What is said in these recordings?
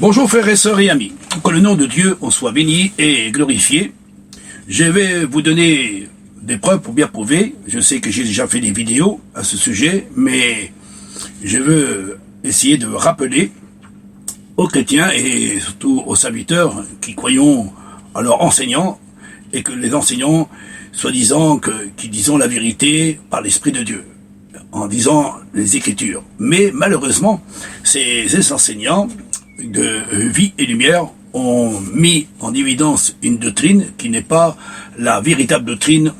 Bonjour frères et sœurs et amis, que le nom de Dieu en soit béni et glorifié. Je vais vous donner des preuves pour bien prouver. Je sais que j'ai déjà fait des vidéos à ce sujet, mais je veux essayer de rappeler aux chrétiens et surtout aux serviteurs qui croyons à leurs enseignants et que les enseignants, soi-disant, qui disons la vérité par l'Esprit de Dieu, en disant les Écritures. Mais malheureusement, ces enseignants de vie et lumière ont mis en évidence une doctrine qui n'est pas la véritable doctrine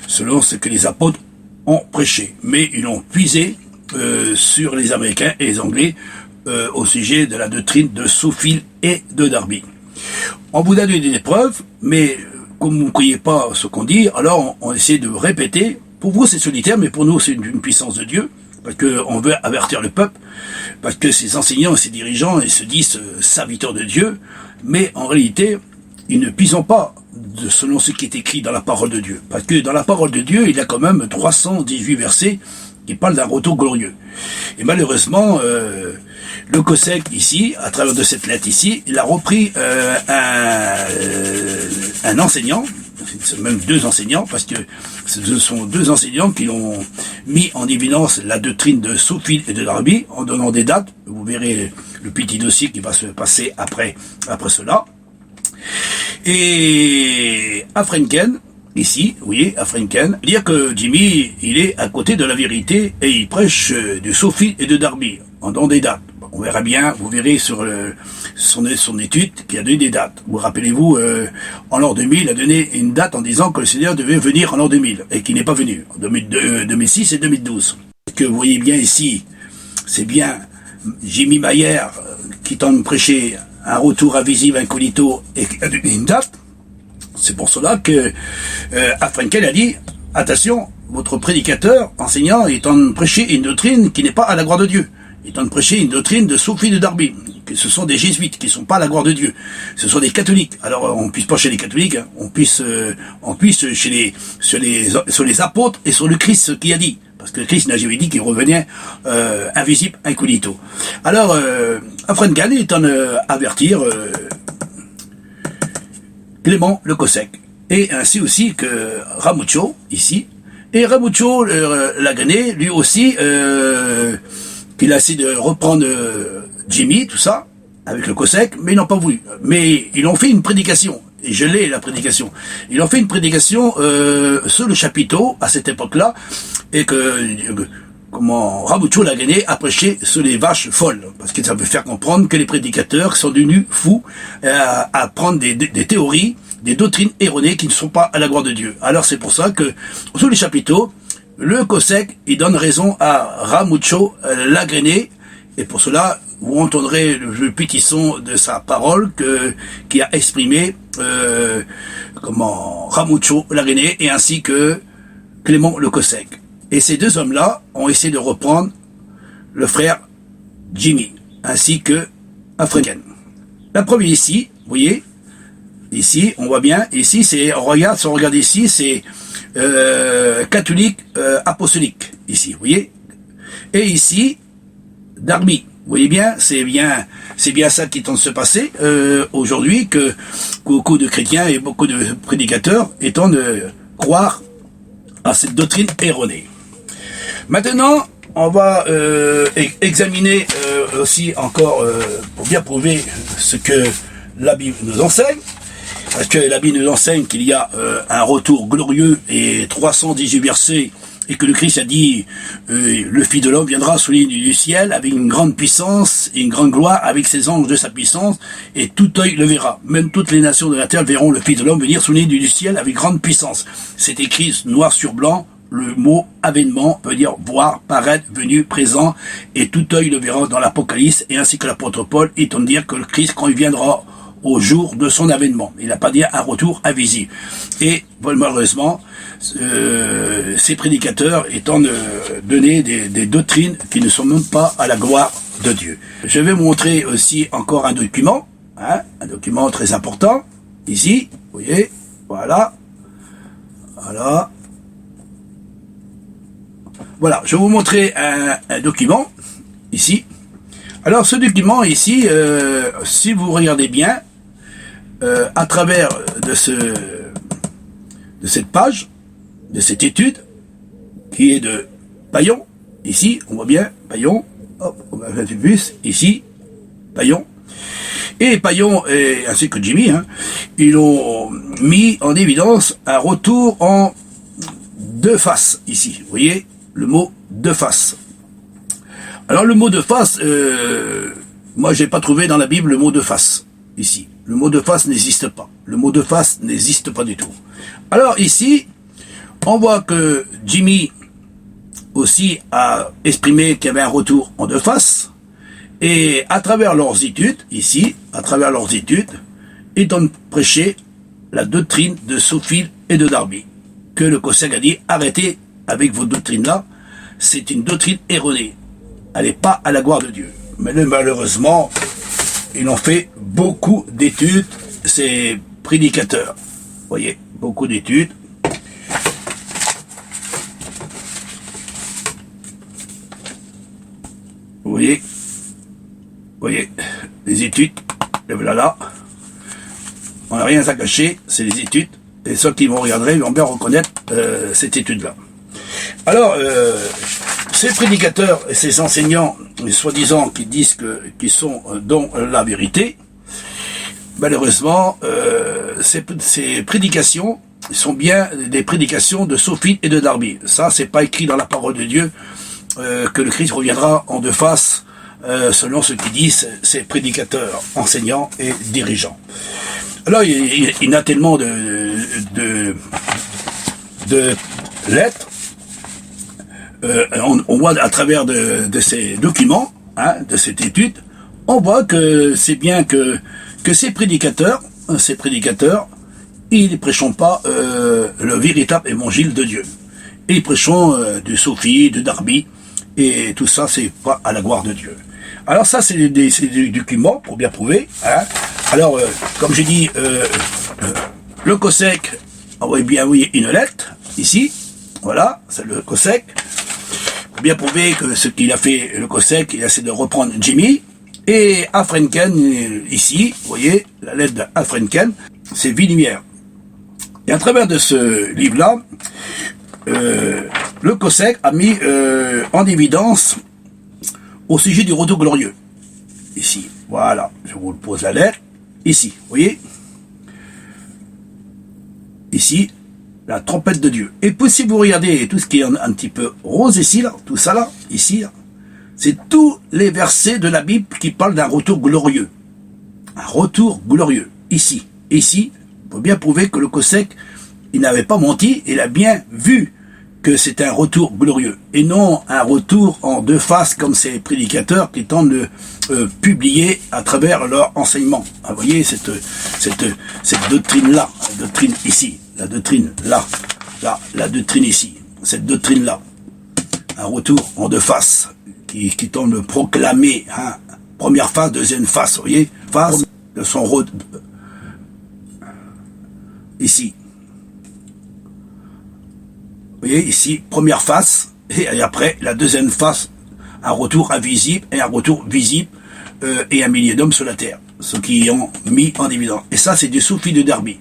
selon ce que les apôtres ont prêché. Mais ils ont puisé sur les Américains et les Anglais au sujet de la doctrine de Scofield et de Darby. On vous a donné des preuves, mais comme vous ne croyez pas ce qu'on dit, alors on essaie de répéter. Pour vous c'est solitaire, mais pour nous c'est une puissance de Dieu, parce qu'on veut avertir le peuple, parce que ces enseignants et ces dirigeants ils se disent serviteurs de Dieu, mais en réalité, ils ne puisent pas selon ce qui est écrit dans la parole de Dieu. Parce que dans la parole de Dieu, il y a quand même 318 versets qui parlent d'un retour glorieux. Et malheureusement, le COSEC ici, à travers de cette lettre ici, il a repris un enseignant, même deux enseignants, parce que ce sont deux enseignants qui ont mis en évidence la doctrine de Scofield et de Darby en donnant des dates. Vous verrez le petit dossier qui va se passer après cela. Et à Franken, ici, vous voyez, à Franken, dire que Jimmy, il est à côté de la vérité et il prêche du Scofield et de Darby en donnant des dates. On verra bien, vous verrez sur son étude qu'il a donné des dates. Vous rappelez-vous, en l'an 2000, il a donné une date en disant que le Seigneur devait venir en l'an 2000 et qu'il n'est pas venu, en 2006 et 2012. Ce que vous voyez bien ici, c'est bien Jimmy Mayer qui tente de prêcher un retour invisible, incognito, et qui a donné une date. C'est pour cela que Franken a dit, attention, votre prédicateur, enseignant, est en train de prêcher une doctrine qui n'est pas à la gloire de Dieu. Il est en train de prêcher une doctrine de Scofield et de Darby, que ce sont des jésuites qui ne sont pas à la gloire de Dieu. Ce sont des catholiques. Alors on puisse pas chez les catholiques, hein. on puisse sur les apôtres et sur le Christ qui a dit. Parce que Christ n'a jamais dit qu'il revenait invisible, incognito. Alors, Franken est en avertir Clément le COSEC. Et ainsi aussi que Ramucho, ici. Et Ramucho Lagané, lui aussi, qu'il a essayé de reprendre Jimmy, tout ça, avec le COSEC, mais ils n'ont pas voulu. Mais ils ont fait une prédication, et je l'ai, la prédication. Ils ont fait une prédication sur le chapiteau, à cette époque-là, et Ramucho Lagané a prêché sur les vaches folles, parce que ça veut faire comprendre que les prédicateurs sont devenus fous à prendre des théories, des doctrines erronées qui ne sont pas à la gloire de Dieu. Alors c'est pour ça que, sur les chapiteaux, le COSEC, il donne raison à Ramucho Lagané, et pour cela, vous entendrez le petit son de sa parole qui a exprimé Ramucho Lagané, et ainsi que Clément le COSEC. Et ces deux hommes-là ont essayé de reprendre le frère Jimmy, ainsi que Franken. La première ici, vous voyez, ici, on voit bien, ici, si on regarde ici, c'est catholique apostolique, ici, vous voyez. Et ici, Darby, vous voyez bien, c'est bien ça qui est en train de se passer aujourd'hui, que beaucoup de chrétiens et beaucoup de prédicateurs étant de croire à cette doctrine erronée. Maintenant, on va examiner aussi encore pour bien prouver ce que la Bible nous enseigne. Parce que la Bible nous enseigne qu'il y a un retour glorieux et 318 versets, et que le Christ a dit le Fils de l'homme viendra sous l'île du ciel avec une grande puissance et une grande gloire avec ses anges de sa puissance, et tout œil le verra. Même toutes les nations de la terre verront le Fils de l'homme venir sous l'île du ciel avec grande puissance. C'est écrit noir sur blanc. Le mot avènement veut dire voir, paraître, venu, présent, et tout œil le verra dans l'Apocalypse, et ainsi que l'apôtre Paul est en dire que le Christ, quand il viendra au jour de son avènement, il n'a pas dit un retour invisible. Et malheureusement, ces prédicateurs étant donné des doctrines qui ne sont même pas à la gloire de Dieu. Je vais vous montrer aussi encore un document, un document très important, ici, vous voyez, voilà, Voilà, je vais vous montrer un document, ici. Alors ce document ici, si vous regardez bien, à travers de cette page, de cette étude, qui est de Payon, ici, on voit bien, Payon, hop, on va faire un peu plus, ici, Payon, et Payon, ainsi que Jimmy, hein, ils ont mis en évidence un retour en deux faces, ici, vous voyez, le mot deux faces. Alors le mot de face, moi j'ai pas trouvé dans la Bible le mot de face, ici. Le mot de face n'existe pas. Le mot de face n'existe pas du tout. Alors ici, on voit que Jimmy aussi a exprimé qu'il y avait un retour en deux faces. Et à travers leurs études, ici, à travers leurs études, ils ont prêché la doctrine de Scofield et de Darby. Que le COSEC a dit, arrêtez avec vos doctrines-là, c'est une doctrine erronée. Elle n'est pas à la gloire de Dieu. Mais malheureusement, ils ont fait beaucoup d'études, ces prédicateurs. Vous voyez, beaucoup d'études. Vous voyez, les études, et voilà là. On n'a rien à cacher, c'est les études. Et ceux qui vont regarder, ils vont bien reconnaître cette étude-là. Alors, ces prédicateurs et ces enseignants, soi-disant, qui disent qu'ils sont dans la vérité, malheureusement, ces prédications sont bien des prédications de Scofield et de Darby. Ça, c'est pas écrit dans la parole de Dieu que le Christ reviendra en deux faces, selon ce qu'ils disent ces prédicateurs, enseignants et dirigeants. Alors, il y a tellement de lettres. On voit à travers de ces documents, hein, de cette étude, on voit que c'est bien que ces prédicateurs, ils ne prêchent pas le véritable évangile de Dieu. Ils prêchent du Scofield, de Darby, et tout ça, c'est pas à la gloire de Dieu. Alors ça, c'est des documents pour bien prouver. Hein. Alors, comme j'ai dit, le COSEC a bien envoyé une lettre, ici, voilà, c'est le COSEC, pour bien prouver que ce qu'il a fait, le COSEC, il a essayé de reprendre Jimmy, et Afrenken, ici, vous voyez, la lettre d'Afrenken, c'est Vie Lumière. Et à travers de ce livre-là, le COSEC a mis en évidence au sujet du retour glorieux. Ici, voilà, je vous pose la lettre, ici, vous voyez, ici, la trompette de Dieu. Et puis si vous regardez tout ce qui est un petit peu rose ici, là, tout ça là, ici, là, c'est tous les versets de la Bible qui parlent d'un retour glorieux. Un retour glorieux. Ici, il faut bien prouver que le COSEC, il n'avait pas menti, il a bien vu que c'est un retour glorieux, et non un retour en deux faces comme ces prédicateurs qui tentent de publier à travers leur enseignement. Vous voyez cette doctrine-là, la doctrine ici, la doctrine là, la doctrine ici, cette doctrine-là, un retour en deux faces, qui tente de proclamer, hein, première phase, deuxième phase, vous voyez, phase de son rôle, ici. Vous voyez, ici, première face, et après, la deuxième face, un retour invisible et un retour visible, et un millier d'hommes sur la terre, ceux qui ont mis en évidence. Et ça, c'est du Scofield de Darby.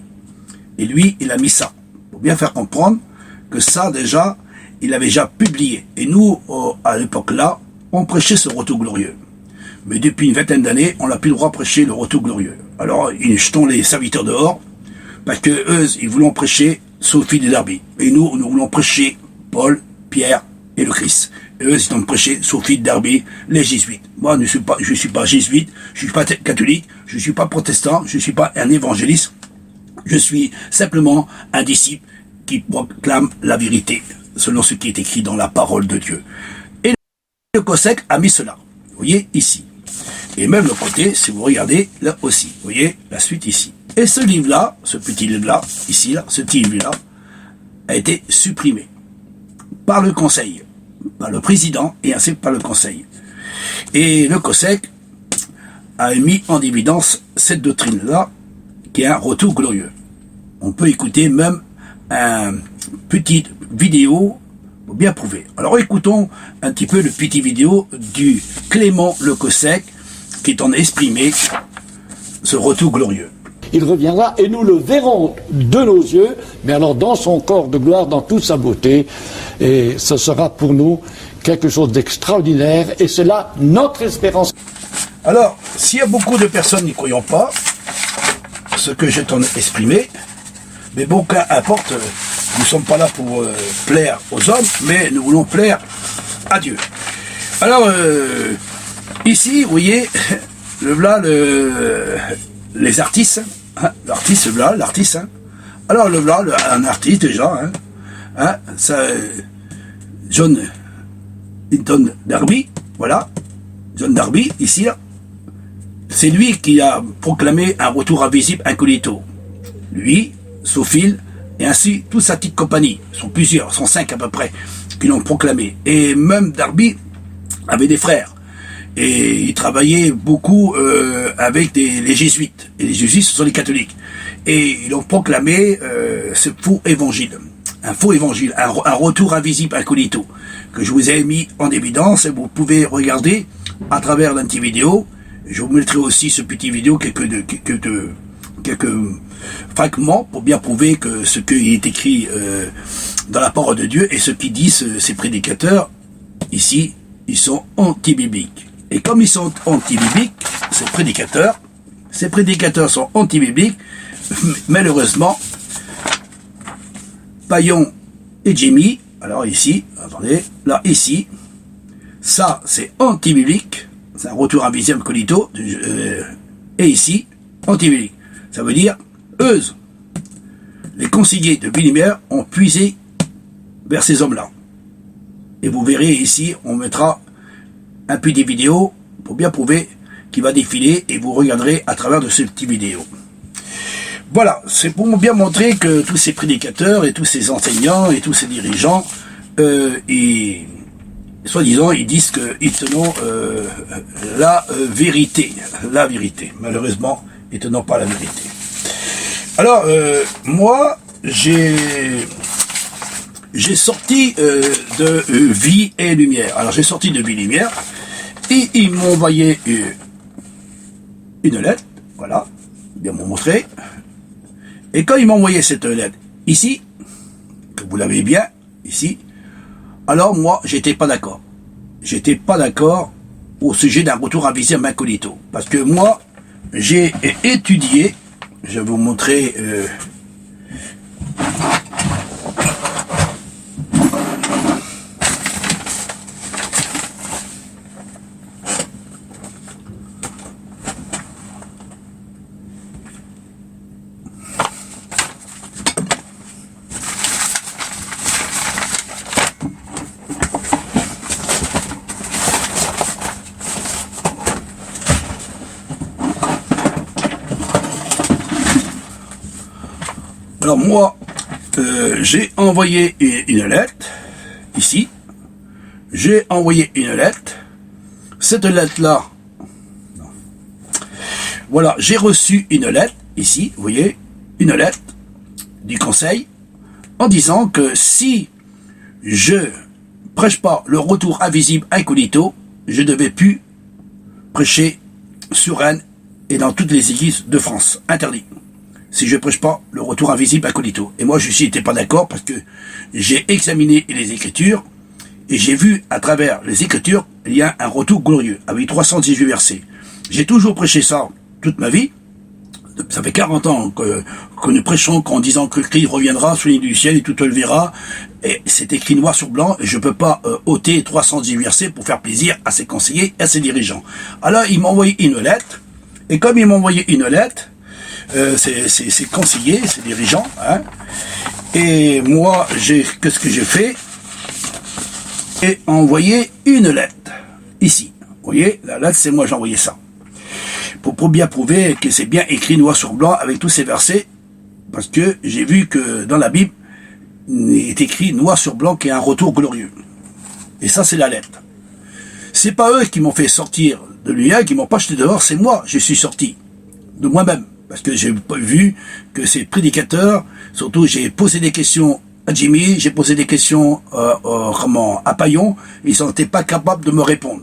Et lui, il a mis ça, pour bien faire comprendre que ça, déjà, il avait déjà publié. Et nous, à l'époque là, on prêchait ce retour glorieux. Mais depuis une vingtaine d'années, on n'a plus le droit de prêcher le retour glorieux. Alors, ils jetons les serviteurs dehors, parce que eux, ils voulaient prêcher Scofield et Darby. Et nous voulons prêcher Paul, Pierre et le Christ. Et eux, ils ont prêché Scofield, Darby, les jésuites. Moi, je suis pas jésuite, je suis pas catholique, je suis pas protestant, je suis pas un évangéliste. Je suis simplement un disciple qui proclame la vérité, selon ce qui est écrit dans la parole de Dieu. Et le COSEC a mis cela. Vous voyez, ici. Et même le côté, si vous regardez, là aussi. Vous voyez, la suite ici. Et ce livre-là, ce petit livre-là, ici, là, ce petit livre-là, a été supprimé par le conseil, par le président et ainsi que par le conseil. Et le COSEC a mis en évidence cette doctrine-là, qui est un retour glorieux. On peut écouter même une petite vidéo pour bien prouver. Alors écoutons un petit peu le petit vidéo du Clément le COSEC qui est en exprimé ce retour glorieux. Il reviendra et nous le verrons de nos yeux, mais alors dans son corps de gloire, dans toute sa beauté, et ce sera pour nous quelque chose d'extraordinaire, et c'est là notre espérance. Alors, s'il y a beaucoup de personnes n'y croyant pas, ce que j'ai exprimé, mais bon, qu'importe, nous ne sommes pas là pour plaire aux hommes, mais nous voulons plaire à Dieu. Alors, ici, vous voyez, les artistes, hein, l'artiste, l'artiste, hein. Alors, un artiste déjà, John Hinton Darby, voilà, John Darby, ici, là, c'est lui qui a proclamé un retour invisible incognito. Lui, Sophile, et ainsi toute sa petite compagnie, sont plusieurs, sont 5 à peu près, qui l'ont proclamé. Et même Darby avait des frères. Et il travaillait beaucoup avec les jésuites. Et les jésuites, ce sont les catholiques. Et ils ont proclamé ce faux évangile. Un faux évangile, un retour invisible incognito, que je vous ai mis en évidence. Et vous pouvez regarder à travers la petite vidéo. Je vous mettrai aussi ce petit vidéo, quelques fragments pour bien prouver que ce qui est écrit dans la parole de Dieu et ce qu'ils disent ces prédicateurs, ici, ils sont anti-bibliques. Et comme ils sont anti-bibliques, ces prédicateurs sont anti-bibliques, malheureusement, Payon et Jimmy, alors ici, attendez, là, ici, ça, c'est anti-biblique, c'est un retour invisible incognito, et ici, anti-biblique. Ça veut dire, eux, les conseillers de Billy-Meier ont puisé vers ces hommes-là. Et vous verrez ici, on mettra un petit vidéo pour bien prouver qu'il va défiler et vous regarderez à travers de ce petit vidéo. Voilà, c'est pour bien montrer que tous ces prédicateurs et tous ces enseignants et tous ces dirigeants, soi-disant, ils disent qu'ils tenons la vérité. La vérité. Malheureusement, ils tenons pas la vérité. Alors, moi, j'ai sorti de Vie et Lumière. Alors, j'ai sorti de Vie et Lumière et ils m'ont envoyé une lettre. Voilà, bien m'ont montré. Et quand ils m'ont envoyé cette lettre ici, que vous l'avez bien, ici, alors moi, j'étais pas d'accord. J'étais pas d'accord au sujet d'un retour invisible incognito. Parce que moi, j'ai étudié, je vais vous montrer... Alors moi, j'ai envoyé une lettre, ici. J'ai envoyé une lettre. Cette lettre-là, voilà, j'ai reçu une lettre, ici, vous voyez, une lettre du conseil, en disant que si je prêche pas le retour invisible incognito, je ne devais plus prêcher sur Rennes et dans toutes les églises de France. Interdit. Si je prêche pas le retour invisible incognito. Et moi, je n'étais pas d'accord parce que j'ai examiné les Écritures et j'ai vu à travers les Écritures, il y a un retour glorieux avec 318 versets. J'ai toujours prêché ça toute ma vie. Ça fait 40 ans que nous prêchons en disant que Christ reviendra sous les du ciel et tout le verra. Et c'est écrit noir sur blanc et je peux pas ôter 310 versets pour faire plaisir à ses conseillers et à ses dirigeants. Alors, ils m'ont envoyé une lettre. Et comme ils m'ont envoyé une lettre, ces conseillers, ces dirigeants, hein, et moi, qu'est-ce que j'ai fait? Et envoyé une lettre, ici. Vous voyez, la lettre, c'est moi, j'ai envoyé ça. Pour bien prouver que c'est bien écrit noir sur blanc avec tous ces versets, parce que j'ai vu que dans la Bible, il est écrit noir sur blanc qu'il y a un retour glorieux. Et ça, c'est la lettre. C'est pas eux qui m'ont fait sortir de l'UA, qui m'ont pas jeté dehors, c'est moi, je suis sorti de moi-même. Parce que j'ai vu que ces prédicateurs, surtout j'ai posé des questions à Jimmy, j'ai posé des questions à Payon, ils n'étaient pas capables de me répondre.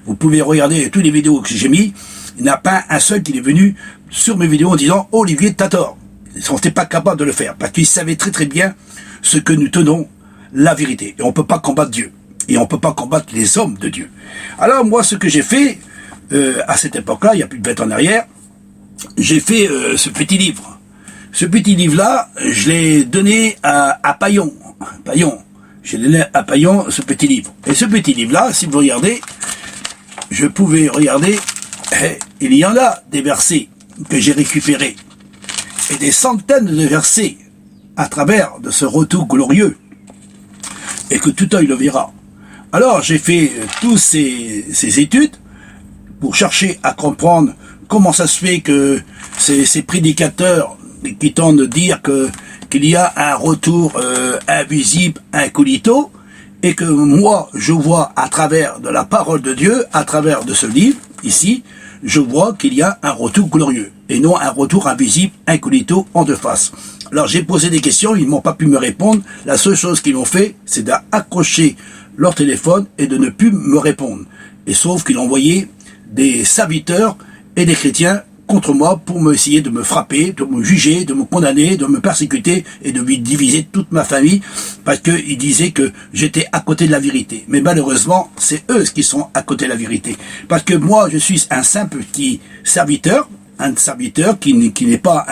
Vous pouvez regarder toutes les vidéos que j'ai mis. Il n'y en a pas un seul qui est venu sur mes vidéos en disant « Olivier, t'as tort ». Ils n'étaient pas capables de le faire parce qu'ils savaient très très bien ce que nous tenons, la vérité. Et on ne peut pas combattre Dieu. Et on ne peut pas combattre les hommes de Dieu. Alors moi, ce que j'ai fait, à cette époque-là, il y a plus de 20 ans en arrière, j'ai fait ce petit livre. Ce petit livre-là, je l'ai donné à Paillon. J'ai donné à Paillon ce petit livre. Et ce petit livre-là, si vous regardez, je pouvais regarder, il y en a des versets que j'ai récupérés. Et des centaines de versets à travers de ce retour glorieux. Et que tout œil le verra. Alors j'ai fait tous ces études pour chercher à comprendre comment ça se fait que ces prédicateurs qui tentent de dire qu'il y a un retour invisible, incognito, et que moi je vois à travers de la parole de Dieu, à travers de ce livre, ici, je vois qu'il y a un retour glorieux, et non un retour invisible, incognito, en deux faces. Alors j'ai posé des questions, ils m'ont pas pu me répondre. La seule chose qu'ils ont fait, c'est d'accrocher leur téléphone et de ne plus me répondre. Et sauf qu'ils ont envoyé des serviteurs et des chrétiens contre moi pour me essayer de me frapper, de me juger, de me condamner, de me persécuter et de diviser toute ma famille parce qu'ils disaient que j'étais à côté de la vérité. Mais malheureusement, c'est eux qui sont à côté de la vérité. Parce que moi, je suis un simple petit serviteur, qui n'est pas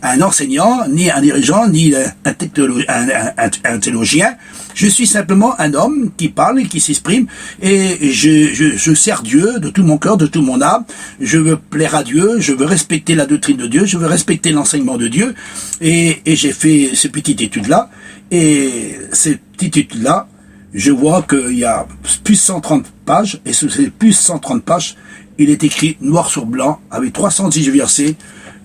un enseignant, ni un dirigeant, ni un théologien. Je suis simplement un homme qui parle et qui s'exprime, et je sers Dieu de tout mon cœur, de tout mon âme. Je veux plaire à Dieu, je veux respecter la doctrine de Dieu, je veux respecter l'enseignement de Dieu, et j'ai fait ces petites études-là, et ces petites études-là, je vois qu'il y a plus de 130 pages, et sur ces plus de 130 pages, il est écrit noir sur blanc, avec 318 versets,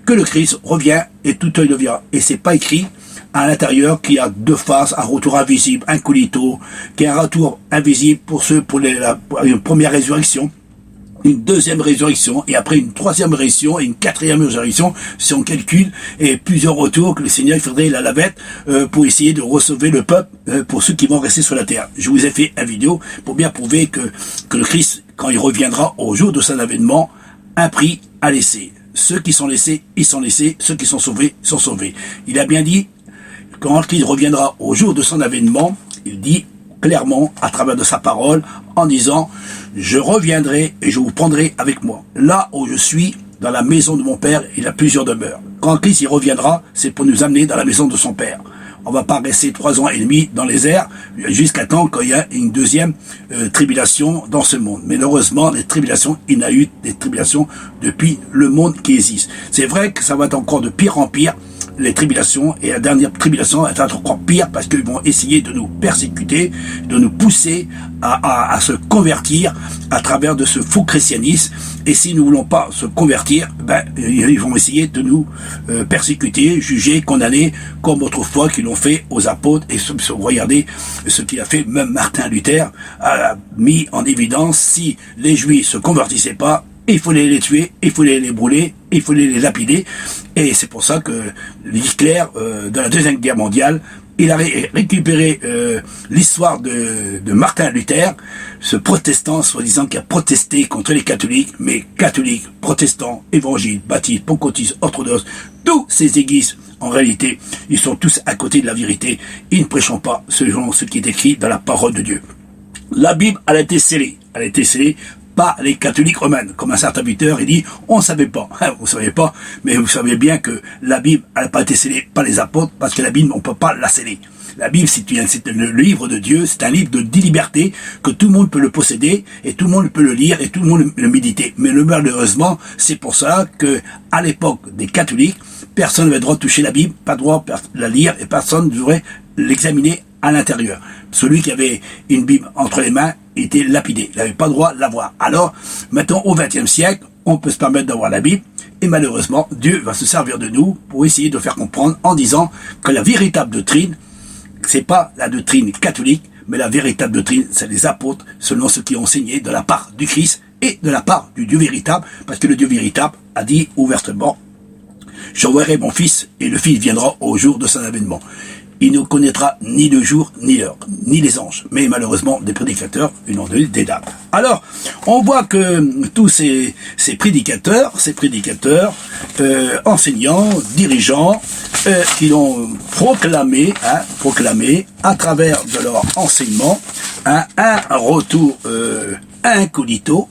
que le Christ revient et tout œil le verra. Et c'est pas écrit à l'intérieur qu'il y a deux faces, un retour invisible, incognito, qu'il y a un retour invisible pour une première résurrection, une deuxième résurrection, et après une troisième résurrection, et une quatrième résurrection, si on calcule, et plusieurs retours que le Seigneur faudrait la lavette pour essayer de recevoir le peuple pour ceux qui vont rester sur la terre. Je vous ai fait une vidéo pour bien prouver que le Christ, quand il reviendra au jour de son avènement, un prix à laisser. Ceux qui sont laissés, ils sont laissés, ceux qui sont sauvés, sont sauvés. Il a bien dit, quand il reviendra au jour de son avènement, il dit clairement à travers de sa parole en disant « Je reviendrai et je vous prendrai avec moi. Là où je suis, dans la maison de mon Père, il y a plusieurs demeures. Quand Christ y reviendra, c'est pour nous amener dans la maison de son Père. On va pas rester 3 ans et demi dans les airs jusqu'à temps qu'il y a une deuxième tribulation dans ce monde. Mais heureusement, les tribulations, il y a eu des tribulations depuis le monde qui existe. C'est vrai que ça va être encore de pire en pire, les tribulations, et la dernière tribulation va être encore pire parce qu'ils vont essayer de nous persécuter, de nous pousser à se convertir à travers de ce faux christianisme. Et si nous voulons pas se convertir, ils vont essayer de nous persécuter, juger, condamner, comme autrefois qu'ils l'ont fait aux apôtres. Et regardez ce qu'il a fait, même Martin Luther a mis en évidence, si les Juifs se convertissaient pas, il fallait les tuer, il fallait les brûler, il fallait les lapider. Et c'est pour ça que Hitler, dans la Deuxième Guerre mondiale, il a récupéré l'histoire de Martin Luther, ce protestant, soi-disant, qui a protesté contre les catholiques, mais catholiques, protestants, évangiles, baptistes, pentecôtistes, orthodoxes, tous ces églises, en réalité, ils sont tous à côté de la vérité. Ils ne prêchent pas selon ce qui est écrit dans la parole de Dieu. La Bible, elle a été scellée. Elle a été scellée pas les catholiques romains. Comme un certain serviteur, il dit, on ne savait pas. Vous ne savez pas, mais vous savez bien que la Bible, elle n'a pas été scellée par les apôtres, parce que la Bible, on ne peut pas la sceller. La Bible, c'est le livre de Dieu, c'est un livre de liberté, que tout le monde peut le posséder, et tout le monde peut le lire, et tout le monde le méditer. Mais malheureusement, c'est pour ça que, à l'époque des catholiques, personne n'avait le droit de toucher la Bible, pas le droit de la lire, et personne ne devrait l'examiner à l'intérieur. Celui qui avait une Bible entre les mains était lapidé. Il n'avait pas le droit de l'avoir. Alors, maintenant, au XXe siècle, on peut se permettre d'avoir la Bible, et malheureusement, Dieu va se servir de nous pour essayer de faire comprendre en disant que la véritable doctrine, c'est pas la doctrine catholique, mais la véritable doctrine, c'est les apôtres, selon ce qui ont enseigné de la part du Christ et de la part du Dieu véritable, parce que le Dieu véritable a dit ouvertement, j'enverrai mon fils, et le fils viendra au jour de son avènement. il ne connaîtra ni le jour, ni l'heure, ni les anges. Mais malheureusement, des prédicateurs, ils ont donné des dates. Alors, on voit que tous ces prédicateurs, enseignants, dirigeants, qui l'ont proclamé à travers de leur enseignement, un retour incognito,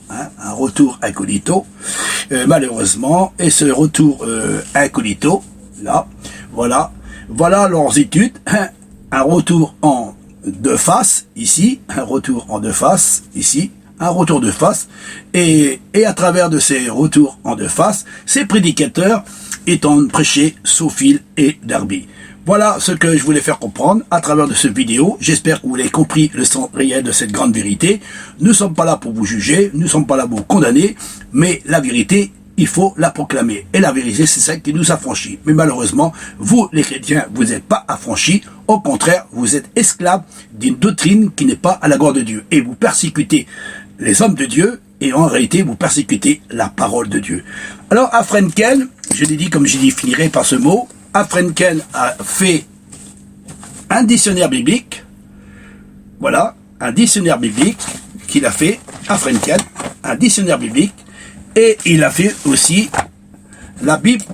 malheureusement, et ce retour incognito, là, voilà leurs études, un retour en deux faces, ici, un retour en deux faces, ici, un retour de face, et à travers de ces retours en deux faces, ces prédicateurs étant prêchés Scofield et Darby. Voilà ce que je voulais faire comprendre à travers de cette vidéo. J'espère que vous avez compris le sens réel de cette grande vérité. Nous ne sommes pas là pour vous juger, nous ne sommes pas là pour vous condamner, mais la vérité, il faut la proclamer. Et la vérité, c'est celle qui nous affranchit. Mais malheureusement, vous, les chrétiens, vous n'êtes pas affranchis. Au contraire, vous êtes esclaves d'une doctrine qui n'est pas à la gloire de Dieu. Et vous persécutez les hommes de Dieu, et en réalité, vous persécutez la parole de Dieu. Alors, à Frenkel, je l'ai dit, comme j'ai dit, je finirai par ce mot. Frenkel a fait un dictionnaire biblique. Voilà, un dictionnaire biblique qu'il a fait, à Frenkel, un dictionnaire biblique. Et il a fait aussi la Bible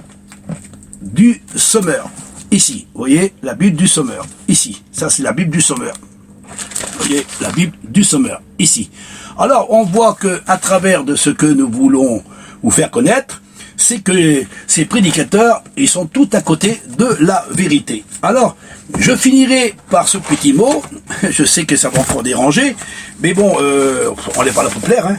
du Sommeur. Ici, vous voyez, la Bible du Sommeur. Ici, ça c'est la Bible du Sommeur. Vous voyez, la Bible du Sommeur. Ici. Alors, on voit que à travers de ce que nous voulons vous faire connaître, c'est que ces prédicateurs, ils sont tout à côté de la vérité. Alors, je finirai par ce petit mot. Je sais que ça va encore déranger, mais bon, on n'est pas là pour plaire, hein.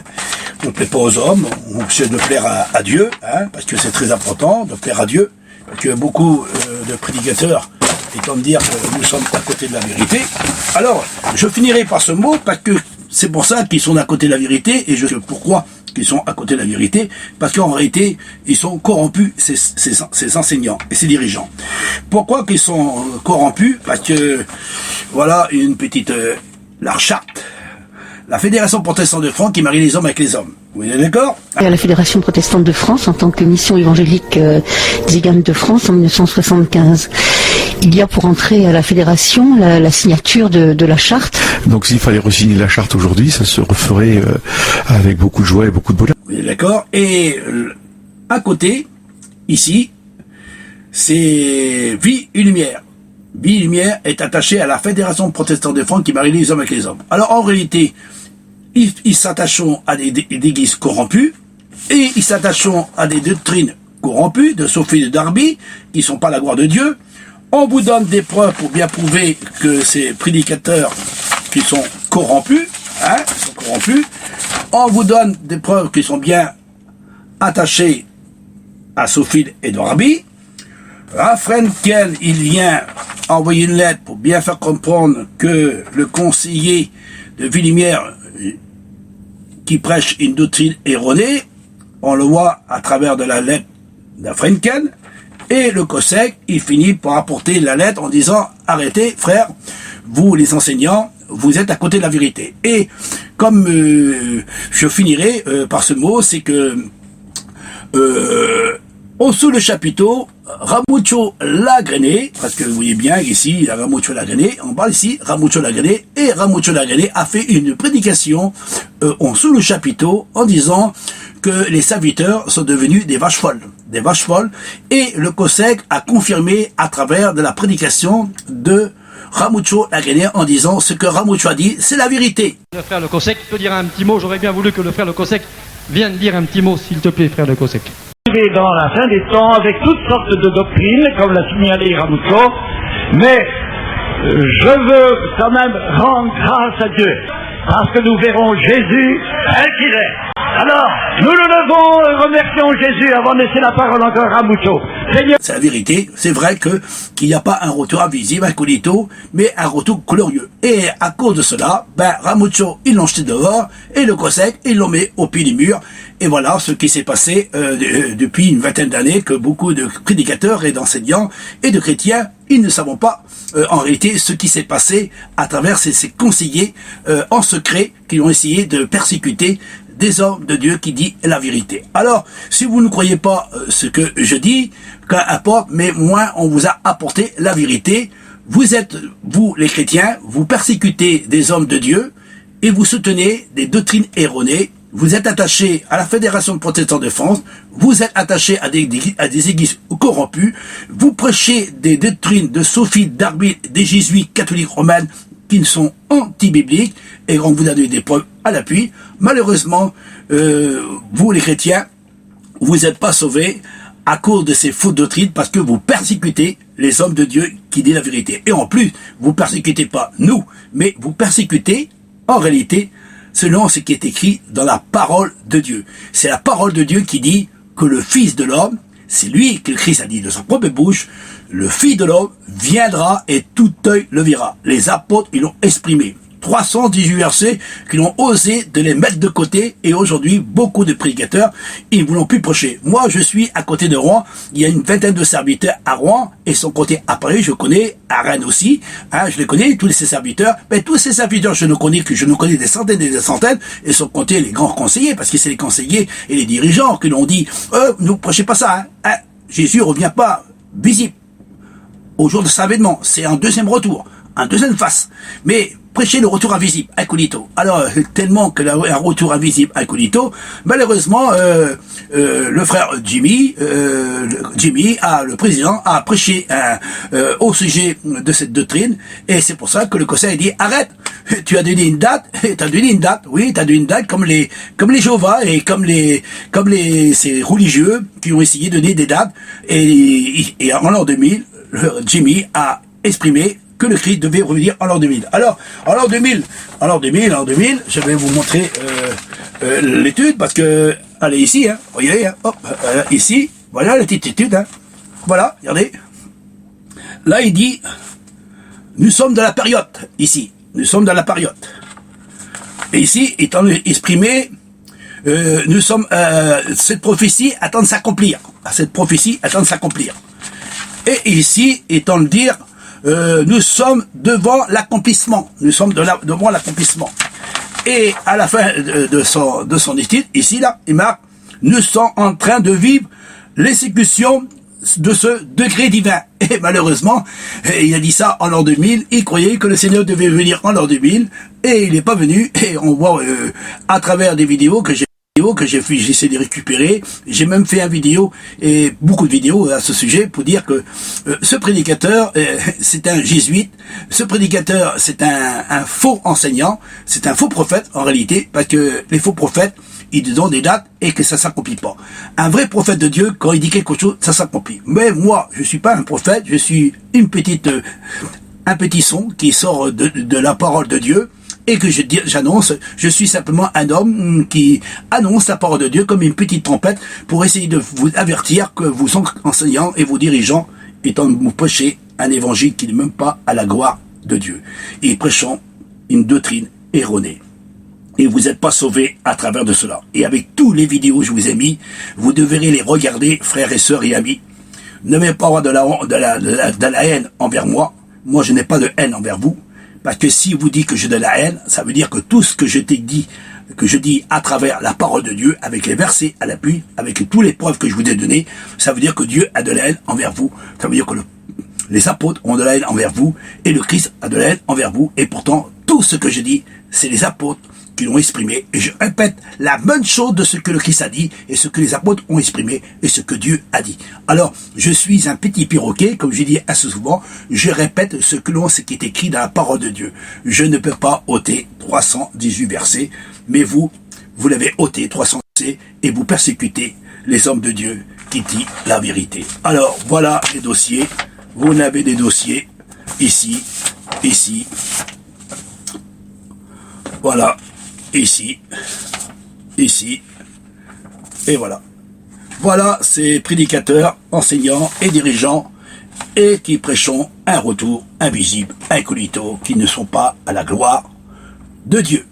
On ne plaît pas aux hommes, on essaie de plaire à Dieu, hein, parce que c'est très important de plaire à Dieu, parce que beaucoup de prédicateurs étant de dire que nous sommes à côté de la vérité. Alors, je finirai par ce mot, parce que c'est pour ça qu'ils sont à côté de la vérité, et je sais pourquoi qu'ils sont à côté de la vérité, parce qu'en réalité, ils sont corrompus, ces enseignants et ces dirigeants. Pourquoi qu'ils sont corrompus? Parce que, voilà, une petite, la charte, la Fédération protestante de France qui marie les hommes avec les hommes. Vous êtes d'accord? À la Fédération protestante de France, en tant que mission évangélique Zigane de France en 1975. Il y a pour entrer à la fédération la signature de la charte. Donc s'il fallait re-signer la charte aujourd'hui, ça se referait avec beaucoup de joie et beaucoup de bonheur. Vous êtes d'accord? Et à côté, ici, c'est Vie et Lumière. Vie et Lumière est attaché à la Fédération protestante de France qui marie les hommes avec les hommes. Alors en réalité, ils s'attachent à des églises corrompues et ils s'attachent à des doctrines corrompues de Scofield et de Darby qui ne sont pas la gloire de Dieu. On vous donne des preuves pour bien prouver que ces prédicateurs qui sont corrompus, on vous donne des preuves qui sont bien attachées à Scofield et Darby. Frenkel, il vient envoyer une lettre pour bien faire comprendre que le conseiller de Villimière qui prêche une doctrine erronée, on le voit à travers de la lettre de Frenkel, et le COSEC, il finit par apporter la lettre en disant « Arrêtez, frère, vous les enseignants, vous êtes à côté de la vérité. » Et comme je finirai par ce mot, c'est que sous le chapiteau, Ramucho Lagrené, parce que vous voyez bien ici, Ramucho Lagrené, on parle ici, Ramucho Lagrené, et Ramucho Lagrené a fait une prédication sous le chapiteau en disant que les serviteurs sont devenus des vaches folles, et le COSEC a confirmé à travers de la prédication de Ramucho Lagrené en disant ce que Ramucho a dit, c'est la vérité. Le frère Le COSEC peut dire un petit mot, j'aurais bien voulu que le frère Le COSEC vienne dire un petit mot, s'il te plaît, frère Le COSEC. Dans la fin des temps, avec toutes sortes de doctrines, comme l'a signalé Ramucho, mais je veux quand même rendre grâce à Dieu, parce que nous verrons Jésus tel qu'il est. Alors, nous nous levons, remercions Jésus avant de laisser la parole encore à Ramucho. Seigneur. C'est la vérité, c'est vrai qu'il n'y a pas un retour invisible, incognito, mais un retour glorieux. Et à cause de cela, Ramucho, ils l'ont jeté dehors, et le COSEC, ils l'ont mis au pied du mur. Et voilà ce qui s'est passé depuis une vingtaine d'années, que beaucoup de prédicateurs et d'enseignants et de chrétiens, ils ne savent pas en réalité ce qui s'est passé à travers ces conseillers en secret qui ont essayé de persécuter des hommes de Dieu qui dit la vérité. Alors, si vous ne croyez pas ce que je dis, qu'importe, mais moins on vous a apporté la vérité. vous les chrétiens, vous persécutez des hommes de Dieu et vous soutenez des doctrines erronées. Vous êtes attachés à la Fédération de protestants de France, vous êtes attachés à des églises corrompues, vous prêchez des doctrines de Sophie d'Arbitre, des jésuites catholiques romaines qui sont anti-bibliques, et on vous a donné des preuves à l'appui. Malheureusement, vous les chrétiens, vous n'êtes pas sauvés à cause de ces fausses doctrines, parce que vous persécutez les hommes de Dieu qui disent la vérité. Et en plus, vous persécutez pas nous, mais vous persécutez, en réalité, selon ce qui est écrit dans la parole de Dieu. C'est la parole de Dieu qui dit que le Fils de l'homme, c'est lui que le Christ a dit de sa propre bouche, le Fils de l'homme viendra et tout œil le verra. Les apôtres, ils l'ont exprimé. 318 versets qui ont osé de les mettre de côté, et aujourd'hui, beaucoup de prédicateurs, ils ne voulont plus prêcher. Moi, je suis à côté de Rouen, il y a une vingtaine de serviteurs à Rouen, et son côté à Paris, je connais, à Rennes aussi, hein, je les connais, tous ces serviteurs, mais tous ces serviteurs, je ne connais des centaines et des centaines, et sans compter les grands conseillers, parce que c'est les conseillers et les dirigeants qui l'ont dit, ne prêchez pas ça, hein. Jésus revient pas visible au jour de son avènement, c'est un deuxième retour, un deuxième face, mais prêcher le retour invisible, incognito. Alors, tellement que un retour invisible, incognito, malheureusement, le frère Jimmy, le président, a prêché au sujet de cette doctrine, et c'est pour ça que le conseil a dit, arrête, tu as donné une date, oui, tu as donné une date, comme les Jéhovah, et comme ces religieux qui ont essayé de donner des dates, et en l'an 2000, Jimmy a exprimé que le Christ devait revenir en l'an 2000. Alors, en l'an 2000, je vais vous montrer l'étude, parce que, allez ici, hein, regardez, hein, hop, ici, voilà la petite étude, hein, voilà, regardez. Là, il dit, nous sommes dans la période, ici, nous sommes dans la période. Et ici, étant exprimé, nous sommes, cette prophétie attend de s'accomplir. Et ici, étant le dire, nous sommes devant l'accomplissement. Devant l'accomplissement. Et à la fin de son étude, ici, là, il marque, nous sommes en train de vivre l'exécution de ce degré divin. Et malheureusement, il a dit ça en l'an 2000, il croyait que le Seigneur devait venir en l'an 2000, et il n'est pas venu, et on voit à travers des vidéos que j'essaie de récupérer. J'ai même fait une vidéo et beaucoup de vidéos à ce sujet pour dire que ce prédicateur, c'est un jésuite. Ce prédicateur, c'est un faux enseignant. C'est un faux prophète en réalité, parce que les faux prophètes, ils donnent des dates et que ça s'accomplit pas. Un vrai prophète de Dieu, quand il dit quelque chose, ça s'accomplit. Mais moi, je suis pas un prophète. Je suis un petit son qui sort de la parole de Dieu. Et que j'annonce, je suis simplement un homme qui annonce la parole de Dieu comme une petite trompette pour essayer de vous avertir que vous enseignants et vos dirigeants étant vous prêchez un évangile qui n'est même pas à la gloire de Dieu. Et prêchant une doctrine erronée. Et vous n'êtes pas sauvés à travers de cela. Et avec tous les vidéos que je vous ai mis, vous devrez les regarder, frères et sœurs et amis. N'avez pas avoir de la haine envers moi. Moi, je n'ai pas de haine envers vous. Parce que si vous dites que j'ai de la haine, ça veut dire que tout ce que je t'ai dit, que je dis à travers la parole de Dieu, avec les versets à l'appui, avec toutes les preuves que je vous ai données, ça veut dire que Dieu a de la haine envers vous. Ça veut dire que les apôtres ont de la haine envers vous, et le Christ a de la haine envers vous, et pourtant, tout ce que je dis, c'est les apôtres qui l'ont exprimé, et je répète la même chose de ce que le Christ a dit, et ce que les apôtres ont exprimé, et ce que Dieu a dit. Alors, je suis un petit perroquet, comme je dis assez souvent, je répète ce qui est écrit dans la parole de Dieu. Je ne peux pas ôter 318 versets, mais vous l'avez ôté 300 versets, et vous persécutez les hommes de Dieu qui disent la vérité. Alors, voilà les dossiers. Vous avez des dossiers, ici, voilà, ici, et voilà. Voilà ces prédicateurs, enseignants et dirigeants, et qui prêchent un retour invisible, incognito, qui ne sont pas à la gloire de Dieu.